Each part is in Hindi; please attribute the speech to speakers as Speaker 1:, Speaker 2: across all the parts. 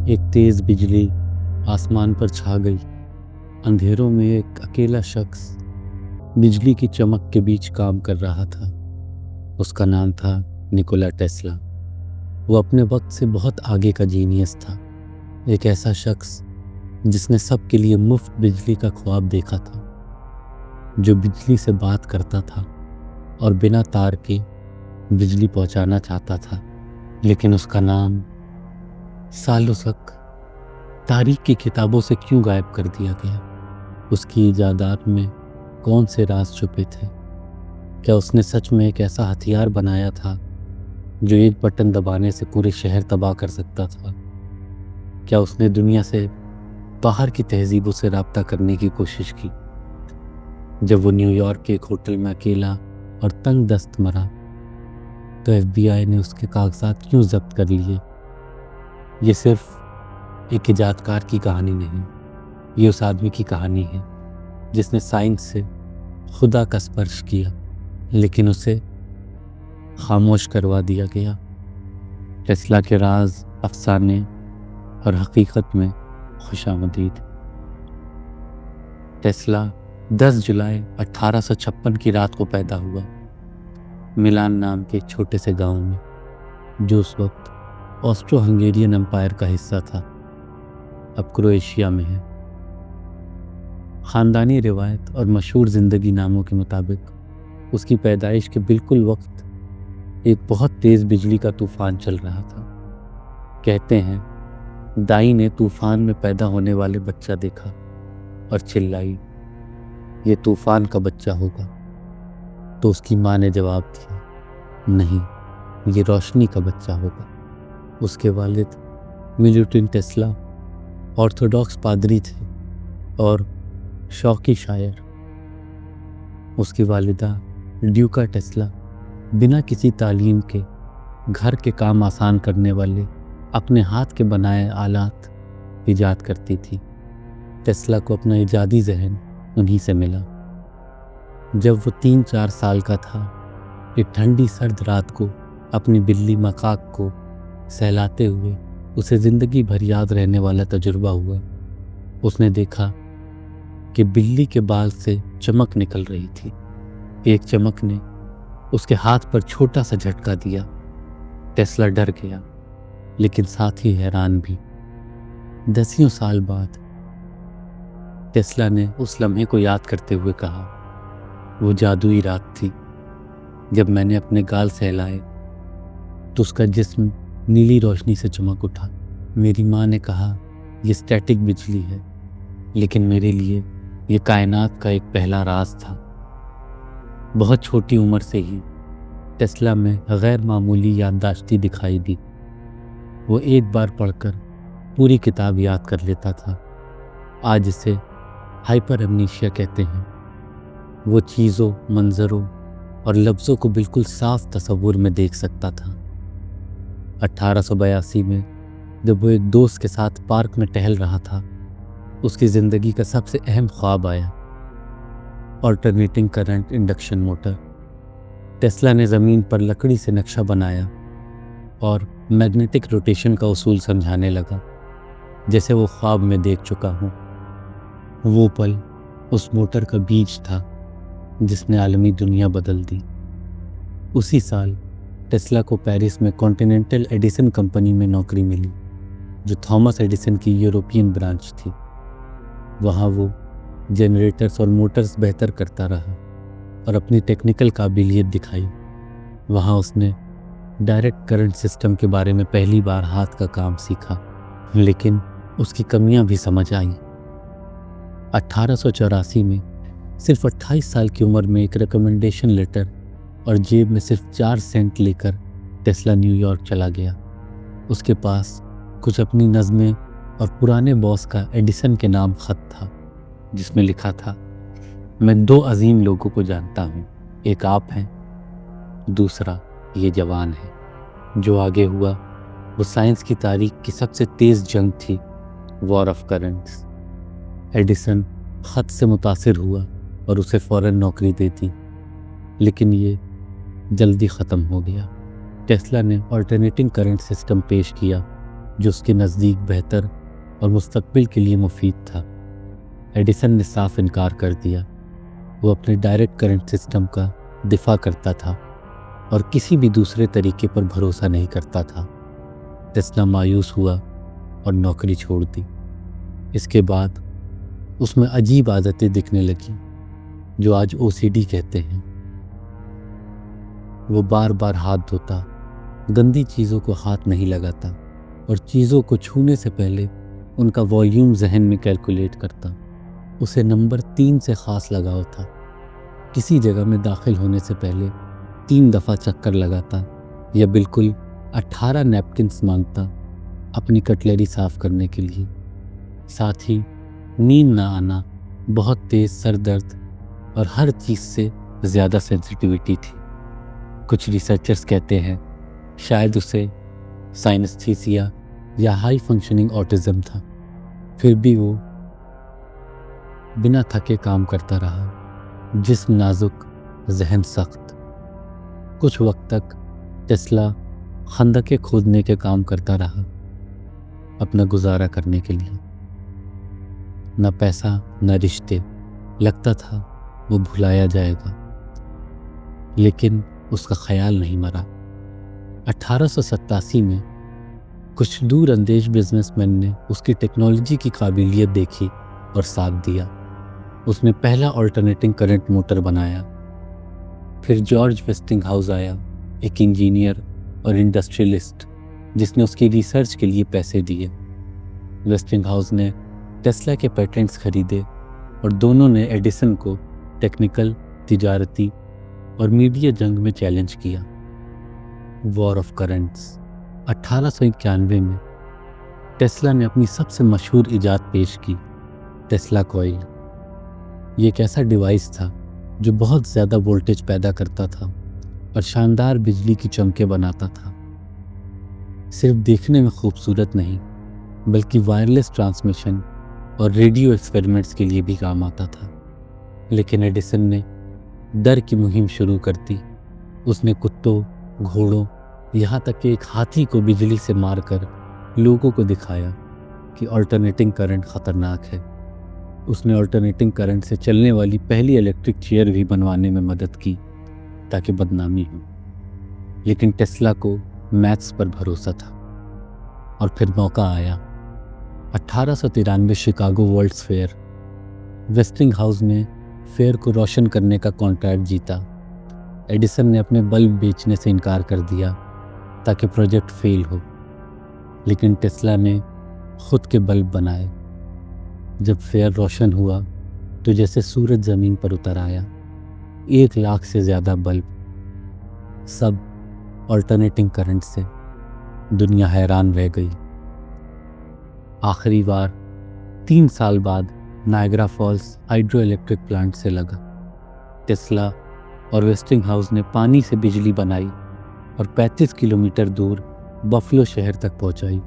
Speaker 1: एक तेज बिजली आसमान पर छा गई। अंधेरों में एक अकेला शख्स बिजली की चमक के बीच काम कर रहा था। उसका नाम था निकोला टेस्ला। वो अपने वक्त से बहुत आगे का जीनियस था। एक ऐसा शख्स जिसने सबके लिए मुफ्त बिजली का ख्वाब देखा था, जो बिजली से बात करता था और बिना तार के बिजली पहुंचाना चाहता था। लेकिन उसका नाम सालों तक तारीख की किताबों से क्यों गायब कर दिया गया? उसकी इजादात में कौन से राज छुपे थे? क्या उसने सच में एक ऐसा हथियार बनाया था जो एक बटन दबाने से पूरे शहर तबाह कर सकता था? क्या उसने दुनिया से बाहर की तहजीबों से राब्ता करने की कोशिश की? जब वो न्यूयॉर्क के एक होटल में अकेला और तंग दस्त मरा, तो FBI ने उसके कागजात क्यों जब्त कर लिए? ये सिर्फ एक इजादकार की कहानी नहीं, ये उस आदमी की कहानी है जिसने साइंस से खुदा का स्पर्श किया, लेकिन उसे खामोश करवा दिया गया। टेस्ला के राज, अफसाने और हकीकत में खुशामदीद। टेस्ला 10 जुलाई 1856 की रात को पैदा हुआ, मिलान नाम के एक छोटे से गांव में, जो उस वक्त ऑस्ट्रो हंगेरियन एम्पायर का हिस्सा था, अब क्रोएशिया में है। ख़ानदानी रिवायत और मशहूर ज़िंदगी नामों के मुताबिक उसकी पैदाइश के बिल्कुल वक्त एक बहुत तेज़ बिजली का तूफ़ान चल रहा था। कहते हैं दाई ने तूफ़ान में पैदा होने वाले बच्चा देखा और चिल्लाई, ये तूफ़ान का बच्चा होगा। तो उसकी माँ ने जवाब दिया, नहीं, ये रोशनी का बच्चा होगा। उसके वालिद मिलुटिन टेस्ला ऑर्थोडॉक्स पादरी थे और शौकी शायर। उसकी वालिदा ड्यूका टेस्ला बिना किसी तालीम के घर के काम आसान करने वाले अपने हाथ के बनाए आलात ईजाद करती थी। टेस्ला को अपना इजादी जहन उन्हीं से मिला। जब वो 3-4 साल का था, एक ठंडी सर्द रात को अपनी बिल्ली मकाक को सहलाते हुए उसे ज़िंदगी भर याद रहने वाला तजुर्बा हुआ। उसने देखा कि बिल्ली के बाल से चमक निकल रही थी। एक चमक ने उसके हाथ पर छोटा सा झटका दिया। टेस्ला डर गया, लेकिन साथ ही हैरान भी। 10 साल बाद टेस्ला ने उस लम्हे को याद करते हुए कहा, वो जादुई रात थी जब मैंने अपने गाल सहलाए तो उसका जिस्म नीली रोशनी से चमक उठा। मेरी माँ ने कहा, ये स्टैटिक बिजली है, लेकिन मेरे लिए ये कायनात का एक पहला राज था। बहुत छोटी उम्र से ही टेस्ला में गैर मामूली याददाश्ती दिखाई दी। वो एक बार पढ़कर पूरी किताब याद कर लेता था। आज इसे हाइपर एमनीशिया कहते हैं। वो चीज़ों, मंजरों और लफ्ज़ों को बिल्कुल साफ तस्वुर में देख सकता था। 1882 में जब वो एक दोस्त के साथ पार्क में टहल रहा था, उसकी ज़िंदगी का सबसे अहम ख्वाब आया, alternating current induction motor. Tesla ने ज़मीन पर लकड़ी से नक्शा बनाया और मैग्नेटिक रोटेशन का उसूल समझाने लगा, जैसे वो ख्वाब में देख चुका हूँ। वो पल उस मोटर का बीज था जिसने आलमी दुनिया बदल दी। उसी साल टेस्ला को पेरिस में कॉन्टिनेंटल एडिसन कंपनी में नौकरी मिली, जो थॉमस एडिसन की यूरोपियन ब्रांच थी। वहाँ वो जनरेटर्स और मोटर्स बेहतर करता रहा और अपनी टेक्निकल काबिलियत दिखाई। वहाँ उसने डायरेक्ट करंट सिस्टम के बारे में पहली बार हाथ का काम सीखा, लेकिन उसकी कमियां भी समझ आई। 1884 में सिर्फ 28 साल की उम्र में एक रिकमेंडेशन लेटर और जेब में सिर्फ 4 सेंट लेकर टेस्ला न्यूयॉर्क चला गया। उसके पास कुछ अपनी नज़में और पुराने बॉस का एडिसन के नाम ख़त था, जिसमें लिखा था, मैं 2 अजीम लोगों को जानता हूँ, एक आप हैं, दूसरा ये जवान है। जो आगे हुआ वो साइंस की तारीख की सबसे तेज़ जंग थी, वॉर ऑफ करंट्स। एडिसन ख़त से मुतासिर हुआ और उसे फ़ौरन नौकरी दे दी, लेकिन ये जल्दी ख़त्म हो गया। टेस्ला ने ऑल्टरनेटिंग करंट सिस्टम पेश किया जो उसके नज़दीक बेहतर और मुस्तकबिल के लिए मुफीद था। एडिसन ने साफ इनकार कर दिया। वो अपने डायरेक्ट करंट सिस्टम का दिफा करता था और किसी भी दूसरे तरीके पर भरोसा नहीं करता था। टेस्ला मायूस हुआ और नौकरी छोड़ दी। इसके बाद उसमें अजीब आदतें दिखने लगी जो आज ओसीडी कहते हैं। वो बार बार हाथ धोता, गंदी चीज़ों को हाथ नहीं लगाता और चीज़ों को छूने से पहले उनका वॉल्यूम जहन में कैलकुलेट करता। उसे नंबर 3 से ख़ास लगाव था। किसी जगह में दाखिल होने से पहले 3 दफ़ा चक्कर लगाता या बिल्कुल 18 नैपकिन्स मांगता अपनी कटलरी साफ़ करने के लिए। साथ ही नींद ना आना, बहुत तेज़ सर दर्द और हर चीज़ से ज़्यादा सेंसिटिविटी थी। कुछ रिसर्चर्स कहते हैं शायद उसे साइनेस्थीसिया या हाई फंक्शनिंग ऑटिज़म था। फिर भी वो बिना थके काम करता रहा। जिस्म नाजुक, जहन सख्त। कुछ वक्त तक टेस्ला खंदकें खोदने के काम करता रहा अपना गुजारा करने के लिए। न पैसा न रिश्ते, लगता था वो भुलाया जाएगा, लेकिन उसका ख्याल नहीं मरा। 1887 में कुछ दूर अंदेश बिजनेसमैन ने उसकी टेक्नोलॉजी की काबिलियत देखी और साथ दिया। उसने पहला अल्टरनेटिंग करंट मोटर बनाया। फिर जॉर्ज वेस्टिंगहाउस आया, एक इंजीनियर और इंडस्ट्रियलिस्ट जिसने उसकी रिसर्च के लिए पैसे दिए। वेस्टिंगहाउस ने टेस्ला के पेटेंट्स खरीदे और दोनों ने एडिसन को टेक्निकल, तिजारती और मीडिया जंग में चैलेंज किया। War of currents. 1891 में टेस्ला ने अपनी सबसे मशहूर इजाद पेश की, टेस्ला कॉइल। ये एक ऐसा डिवाइस था जो बहुत ज़्यादा वोल्टेज पैदा करता था और शानदार बिजली की चमकें बनाता था। सिर्फ देखने में खूबसूरत नहीं, बल्कि वायरलेस ट्रांसमिशन और रेडियो एक्सपेरिमेंट्स के लिए भी काम आता था। लेकिन एडिसन ने डर की मुहिम शुरू कर दी। उसने कुत्तों, घोड़ों, यहाँ तक कि एक हाथी को बिजली से मारकर लोगों को दिखाया कि अल्टरनेटिंग करंट ख़तरनाक है। उसने अल्टरनेटिंग करंट से चलने वाली पहली इलेक्ट्रिक चेयर भी बनवाने में मदद की ताकि बदनामी हो। लेकिन टेस्ला को मैथ्स पर भरोसा था और फिर मौका आया। 1893 शिकागो वर्ल्ड्स फेयर। वेस्टिंगहाउस ने फेयर को रोशन करने का कॉन्ट्रैक्ट जीता। एडिसन ने अपने बल्ब बेचने से इनकार कर दिया ताकि प्रोजेक्ट फेल हो, लेकिन टेस्ला ने खुद के बल्ब बनाए। जब फेयर रोशन हुआ तो जैसे सूरज ज़मीन पर उतर आया। 1 लाख से ज़्यादा बल्ब, सब अल्टरनेटिंग करंट से। दुनिया हैरान रह गई। आखिरी बार 3 साल बाद Niagara false hydro electric plant से लगा। टेस्ला और वेस्टिंगहाउस ने पानी से बिजली बनाई और 35 किलोमीटर दूर बफलो शहर तक पहुंचाई।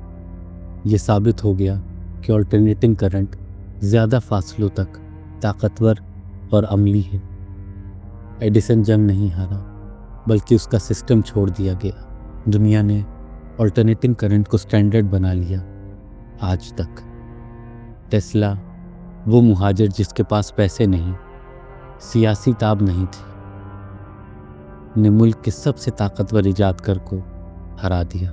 Speaker 1: ये साबित हो गया कि अल्टरनेटिंग करंट ज़्यादा फासलों तक ताकतवर और अमली है। एडिसन जंग नहीं हारा, बल्कि उसका सिस्टम छोड़ दिया गया। दुनिया ने अल्टरनेटिंग करंट को स्टैंडर्ड बना लिया आज तक। टेस्ला वो मुहाजिर जिसके पास पैसे नहीं, सियासी ताब नहीं थी, ने मुल्क के सबसे ताकतवर इजादगर को हरा दिया।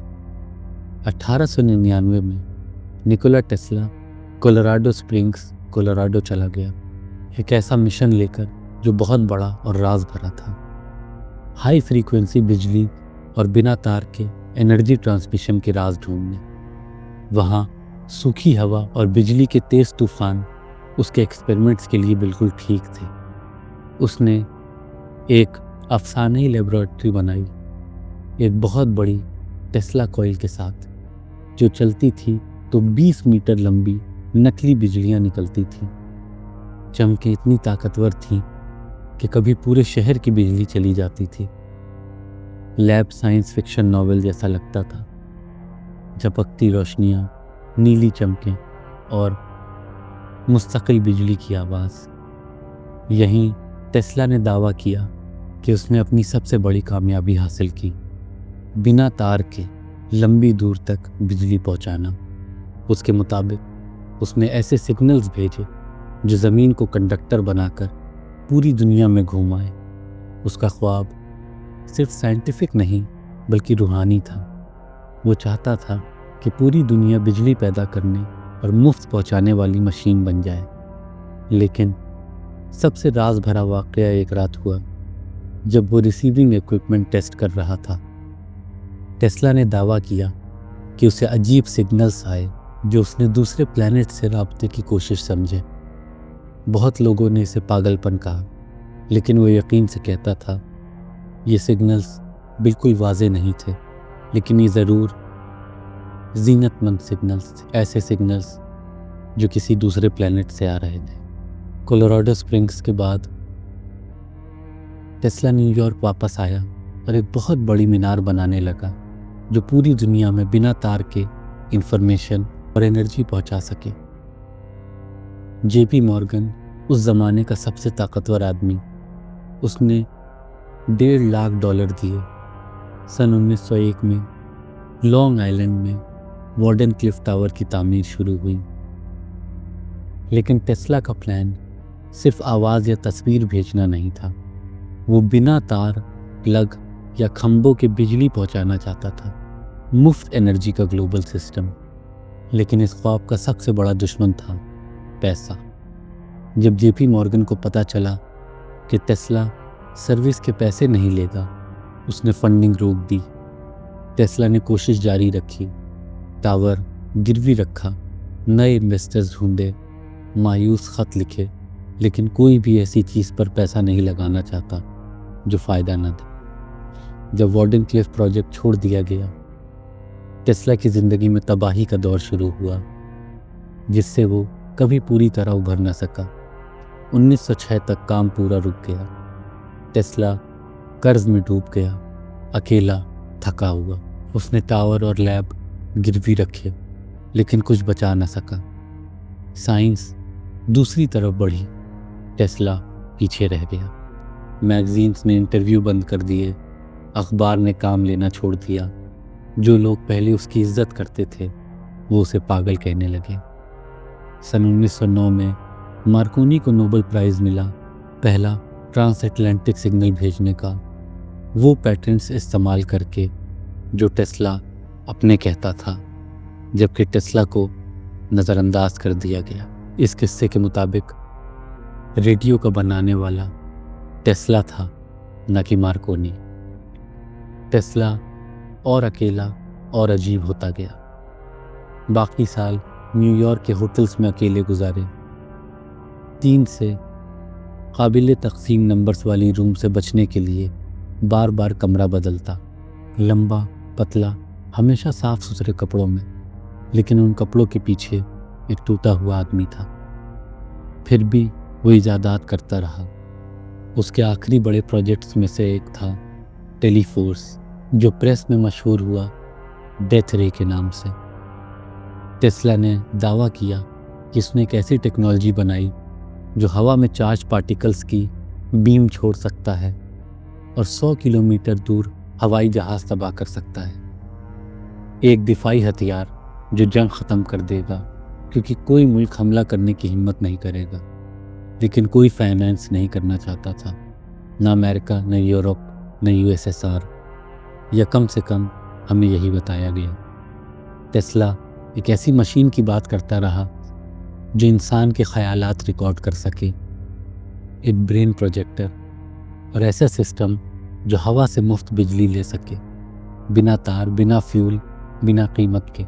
Speaker 1: 1899 में Nikola Tesla Colorado springs, Colorado चला गया, एक ऐसा मिशन लेकर जो बहुत बड़ा और राज भरा था। हाई फ्रीक्वेंसी बिजली और बिना तार के एनर्जी ट्रांसमिशन के राज ढूंढने। वहाँ सूखी हवा और बिजली के तेज़ तूफान उसके एक्सपेरिमेंट्स के लिए बिल्कुल ठीक थे। उसने एक अफसानी लेबोरेटरी बनाई, एक बहुत बड़ी टेस्ला कॉइल के साथ, जो चलती थी तो 20 मीटर लंबी नकली बिजलियां निकलती थीं। चमकें इतनी ताकतवर थीं कि कभी पूरे शहर की बिजली चली जाती थी। लैब साइंस फिक्शन नॉवेल जैसा लगता था। झपकती रोशनियाँ, नीली चमकें और मुस्तकिल बिजली की आवाज़। यहीं टेस्ला ने दावा किया कि उसने अपनी सबसे बड़ी कामयाबी हासिल की। बिना तार के लंबी दूर तक बिजली पहुंचाना। उसके मुताबिक उसने ऐसे सिग्नल्स भेजे जो ज़मीन को कंडक्टर बनाकर पूरी दुनिया में घुमाए। उसका ख्वाब सिर्फ साइंटिफिक नहीं बल्कि रूहानी था। वो चाहता था कि पूरी दुनिया बिजली पैदा करने और मुफ्त पहुंचाने वाली मशीन बन जाए। लेकिन सबसे राज भरा वाक़या एक रात हुआ जब वो रिसीविंग इक्विपमेंट टेस्ट कर रहा था। टेस्ला ने दावा किया कि उसे अजीब सिग्नल्स आए जो उसने दूसरे प्लैनेट से राब्ते की कोशिश समझे। बहुत लोगों ने इसे पागलपन कहा, लेकिन वो यकीन से कहता था ये सिग्नल्स बिल्कुल वाज़े नहीं थे, लेकिन ये ज़रूर ज़ीनतमंद सिग्नल्स थे, ऐसे सिग्नल्स जो किसी दूसरे प्लैनेट से आ रहे थे। कोलोराडो स्प्रिंग्स के बाद टेस्ला न्यूयॉर्क वापस आया और एक बहुत बड़ी मीनार बनाने लगा जो पूरी दुनिया में बिना तार के इंफॉर्मेशन और एनर्जी पहुंचा सके। जेपी मॉर्गन उस ज़माने का सबसे ताकतवर आदमी, उसने $1.5 लाख दिए। सन 1901 में लॉन्ग आइलैंड में वार्डन क्लिफ टावर की तामीर शुरू हुई। लेकिन टेस्ला का प्लान सिर्फ आवाज़ या तस्वीर भेजना नहीं था। वो बिना तार, प्लग या खंभों के बिजली पहुंचाना चाहता था, मुफ्त एनर्जी का ग्लोबल सिस्टम। लेकिन इस ख्वाब का सबसे बड़ा दुश्मन था पैसा। जब जेपी मॉर्गन को पता चला कि टेस्ला सर्विस के पैसे नहीं लेगा, उसने फंडिंग रोक दी। टेस्ला ने कोशिश जारी रखी, टावर गिरवी रखा, नए इन्वेस्टर्स ढूंढे, मायूस खत लिखे, लेकिन कोई भी ऐसी चीज़ पर पैसा नहीं लगाना चाहता जो फ़ायदा न दे। जब वार्डन क्लिफ प्रोजेक्ट छोड़ दिया गया, टेस्ला की ज़िंदगी में तबाही का दौर शुरू हुआ जिससे वो कभी पूरी तरह उभर न सका। 1906 तक काम पूरा रुक गया। टेस्ला कर्ज में डूब गया, अकेला, थका हुआ। उसने टावर और लैब गिरवी रखे, लेकिन कुछ बचा न सका। साइंस दूसरी तरफ बढ़ी, टेस्ला पीछे रह गया। मैगजीन्स ने इंटरव्यू बंद कर दिए, अखबार ने काम लेना छोड़ दिया। जो लोग पहले उसकी इज्जत करते थे वो उसे पागल कहने लगे। सन 1909 में मार्कोनी को नोबेल प्राइज़ मिला, पहला ट्रांस अटलांटिक सिग्नल भेजने का, वो पैटर्न्स इस्तेमाल करके जो टेस्ला अपने कहता था, जबकि टेस्ला को नज़रअंदाज कर दिया गया। इस किस्से के मुताबिक रेडियो का बनाने वाला टेस्ला था, न कि मार्कोनी। टेस्ला और अकेला और अजीब होता गया। बाकी साल न्यूयॉर्क के होटल्स में अकेले गुजारे। 3 से काबिल तक़सीम नंबर्स वाली रूम से बचने के लिए बार बार कमरा बदलता, लंबा, पतला, हमेशा साफ सुथरे कपड़ों में, लेकिन उन कपड़ों के पीछे एक टूटा हुआ आदमी था। फिर भी वो इजादात करता रहा। उसके आखिरी बड़े प्रोजेक्ट्स में से एक था टेलीफोर्स, जो प्रेस में मशहूर हुआ डेथ रे के नाम से। टेस्ला ने दावा किया कि उसने एक ऐसी टेक्नोलॉजी बनाई जो हवा में चार्ज पार्टिकल्स की बीम छोड़ सकता है और 100 किलोमीटर दूर हवाई जहाज़ तबाह कर सकता है। एक दिफाई हथियार जो जंग ख़त्म कर देगा, क्योंकि कोई मुल्क हमला करने की हिम्मत नहीं करेगा। लेकिन कोई फाइनेंस नहीं करना चाहता था, ना अमेरिका, न यूरोप, न यूएसएसआर, या कम से कम हमें यही बताया गया। टेस्ला एक ऐसी मशीन की बात करता रहा जो इंसान के ख्यालात रिकॉर्ड कर सके, एक ब्रेन प्रोजेक्टर, और ऐसा सिस्टम जो हवा से मुफ्त बिजली ले सके, बिना तार, बिना फ्यूल, बिना कीमत के।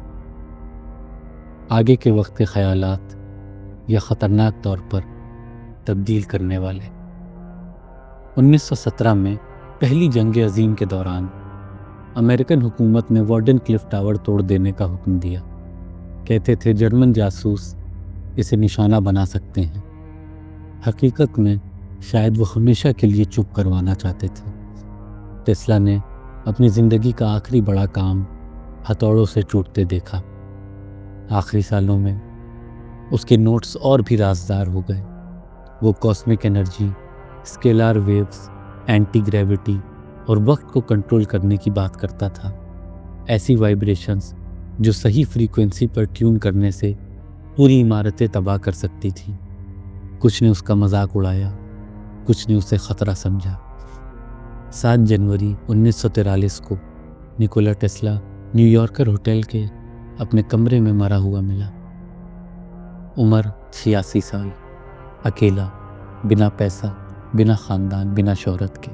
Speaker 1: आगे के वक्त के ख्यालात या ख़तरनाक तौर पर तब्दील करने वाले। 1917 में पहली जंग अजीम के दौरान अमेरिकन हुकूमत ने वार्डन क्लिफ टावर तोड़ देने का हुक्म दिया। कहते थे जर्मन जासूस इसे निशाना बना सकते हैं। हकीकत में शायद वो हमेशा के लिए चुप करवाना चाहते थे। टेस्ला ने अपनी ज़िंदगी का आखिरी बड़ा काम हथौड़ों से टूटते देखा। आखिरी सालों में उसके नोट्स और भी राजदार हो गए। वो cosmic energy, scalar waves, anti gravity और वक्त को कंट्रोल करने की बात करता था। ऐसी वाइब्रेशंस जो सही फ्रीक्वेंसी पर ट्यून करने से पूरी इमारतें तबाह कर सकती थी। कुछ ने उसका मजाक उड़ाया, कुछ ने उसे ख़तरा समझा। 7 जनवरी 1943 को निकोला टेस्ला न्यूयॉर्कर होटल के अपने कमरे में मरा हुआ मिला। उम्र 86 साल, अकेला, बिना पैसा, बिना ख़ानदान, बिना शोहरत के।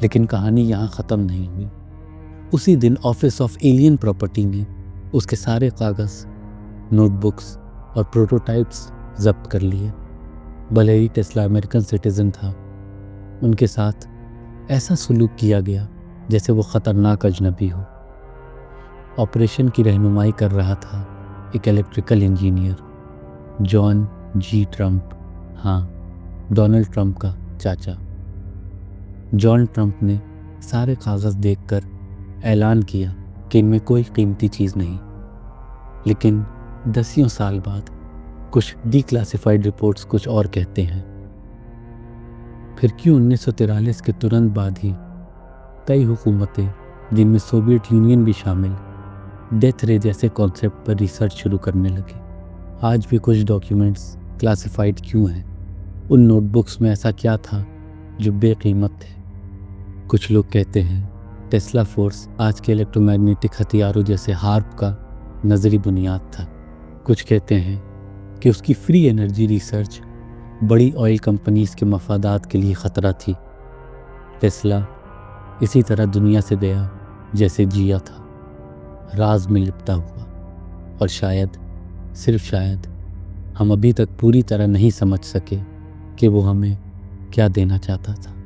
Speaker 1: लेकिन कहानी यहाँ ख़त्म नहीं हुई। उसी दिन ऑफिस ऑफ एलियन प्रॉपर्टी ने उसके सारे कागज़, नोटबुक्स और प्रोटोटाइप्स जब्त कर लिए। भले ही टेस्ला अमेरिकन सिटीज़न था, उनके साथ ऐसा सलूक किया गया जैसे वो ख़तरनाक अजनबी हो। ऑपरेशन की रहनुमाई कर रहा था एक इलेक्ट्रिकल इंजीनियर, जॉन जी ट्रंप, हाँ, डोनाल्ड ट्रंप का चाचा। जॉन ट्रंप ने सारे कागज़ देखकर ऐलान किया कि इनमें कोई कीमती चीज़ नहीं। लेकिन 10 साल बाद कुछ डिक्लासिफाइड रिपोर्ट्स कुछ और कहते हैं। फिर क्यों 1943 के तुरंत बाद ही कई हुकूमतें, जिनमें सोवियत यूनियन भी शामिल, डेथ रे जैसे कॉन्सेप्ट पर रिसर्च शुरू करने लगे? आज भी कुछ डॉक्यूमेंट्स क्लासिफाइड क्यों हैं? उन नोटबुक्स में ऐसा क्या था जो बेकीमत थे? कुछ लोग कहते हैं टेस्ला फोर्स आज के इलेक्ट्रोमैग्नेटिक हथियारों जैसे हार्प का नजरी बुनियाद था। कुछ कहते हैं कि उसकी फ्री एनर्जी रिसर्च बड़ी ऑयल कंपनीज के मफादात के लिए ख़तरा थी। टेस्ला इसी तरह दुनिया से गया जैसे जिया था, राज में लिपटा हुआ। और शायद, सिर्फ शायद, हम अभी तक पूरी तरह नहीं समझ सके कि वो हमें क्या देना चाहता था।